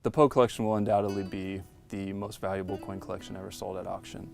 The Pogue collection will undoubtedly be the most valuable coin collection ever sold at auction.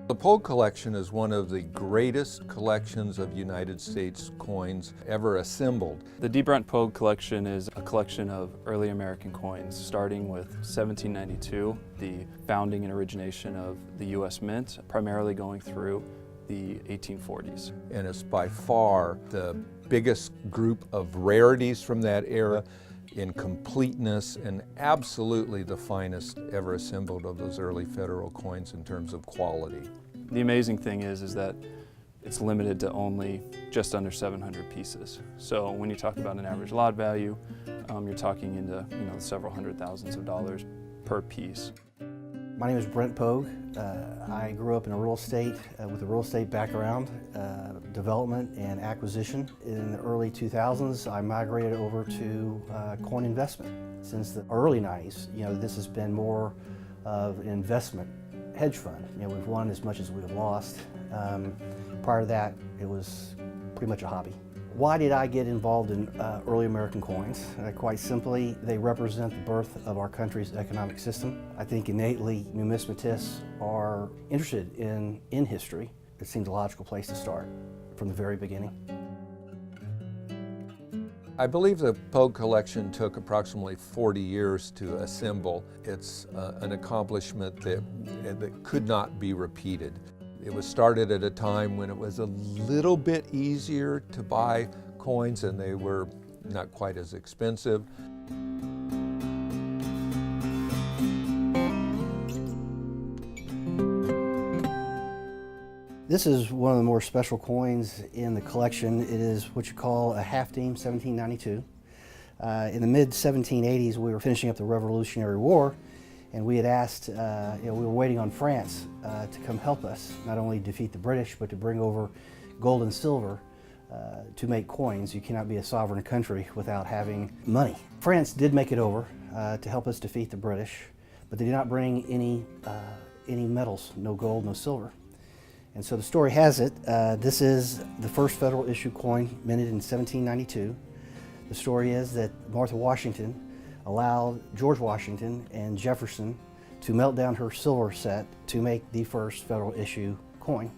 The Pogue collection is one of the greatest collections of United States coins ever assembled. The Brent Pogue collection is a collection of early American coins, starting with 1792, the founding and origination of the U.S. Mint, primarily going through the 1840s. And it's by far the biggest group of rarities from that era in completeness, and absolutely the finest ever assembled of those early federal coins in terms of quality. The amazing thing is that it's limited to only just under 700 pieces. So when you talk about an average lot value, you're talking into several hundred thousands of dollars per piece. My name is Brent Pogue. I grew up in real estate with a real estate background, development and acquisition. In the early 2000s, I migrated over to coin investment. Since the early 90s, this has been more of an investment hedge fund. We've won as much as we've lost. Prior to that, it was pretty much a hobby. Why did I get involved in early American coins? Quite simply, they represent the birth of our country's economic system. I think innately numismatists are interested in history. It seemed a logical place to start from the very beginning. I believe the Pogue collection took approximately 40 years to assemble. It's an accomplishment that could not be repeated. It was started at a time when it was a little bit easier to buy coins and they were not quite as expensive. This is one of the more special coins in the collection. It is what you call a half diem 1792. In the mid-1780s, we were finishing up the Revolutionary War, and we had asked, we were waiting on France to come help us, not only defeat the British, but to bring over gold and silver to make coins. You cannot be a sovereign country without having money. France did make it over to help us defeat the British, but they did not bring any metals, no gold, no silver. And so the story has it, this is the first federal issue coin minted in 1792. The story is that Martha Washington allowed George Washington and Jefferson to melt down her silver set to make the first federal issue coin.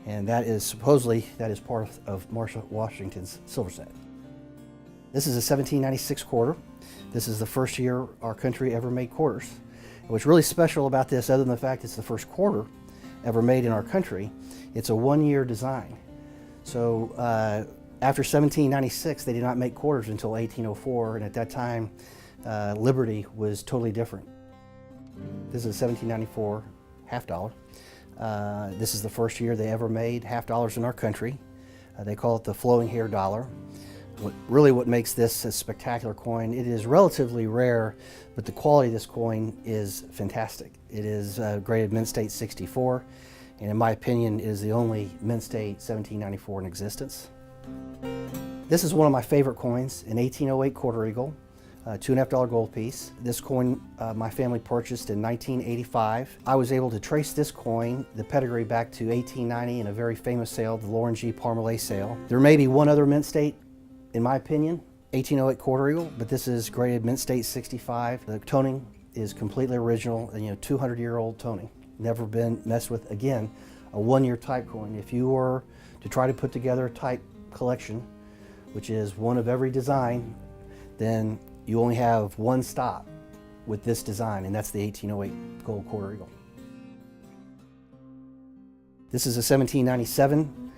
And that is supposedly, that is part of Martha Washington's silver set. This is a 1796 quarter. This is the first year our country ever made quarters. And what's really special about this, other than the fact it's the first quarter ever made in our country, it's a one-year design. So after 1796, they did not make quarters until 1804, and at that time, Liberty was totally different. This is a 1794 half dollar. This is the first year they ever made half dollars in our country. They call it the flowing hair dollar. What makes this a spectacular coin, it is relatively rare, but the quality of this coin is fantastic. It is graded mint state 64, and in my opinion, it is the only mint state 1794 in existence. This is one of my favorite coins, an 1808 quarter eagle. $2.50 gold piece. This coin my family purchased in 1985. I was able to trace this coin, the pedigree, back to 1890 in a very famous sale, the Lauren G. Parmalee sale. There may be one other mint state, in my opinion, 1808 quarter eagle, but this is graded mint state 65. The toning is completely original, 200-year-old toning. Never been messed with. Again, a one-year type coin. If you were to try to put together a type collection, which is one of every design, then you only have one stop with this design, and that's the 1808 gold quarter eagle. This is a 1797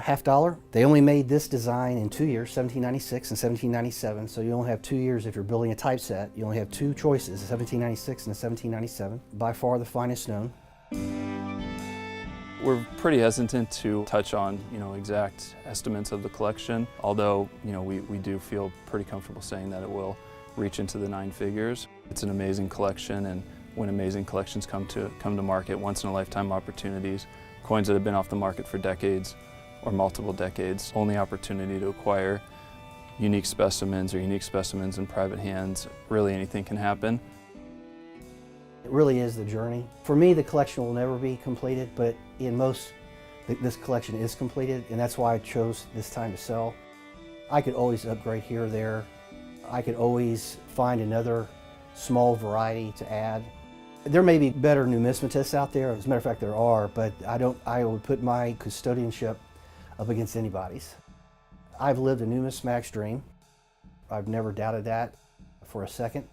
half dollar. They only made this design in 2 years, 1796 and 1797, so you only have 2 years if you're building a typeset. You only have two choices, a 1796 and a 1797. By far the finest known. We're pretty hesitant to touch on, exact estimates of the collection, although, we do feel pretty comfortable saying that it will reach into the 9 figures. It's an amazing collection, and when amazing collections come to market, once-in-a-lifetime opportunities, coins that have been off the market for decades or multiple decades, only opportunity to acquire unique specimens or unique specimens in private hands, really anything can happen. It really is the journey. For me, the collection will never be completed, but in most This collection is completed, and that's why I chose this time to sell. I could always upgrade here or there. I could always find another small variety to add. There may be better numismatists out there, as a matter of fact there are, but I would put my custodianship up against anybody's. I've lived a numismat's dream. I've never doubted that for a second.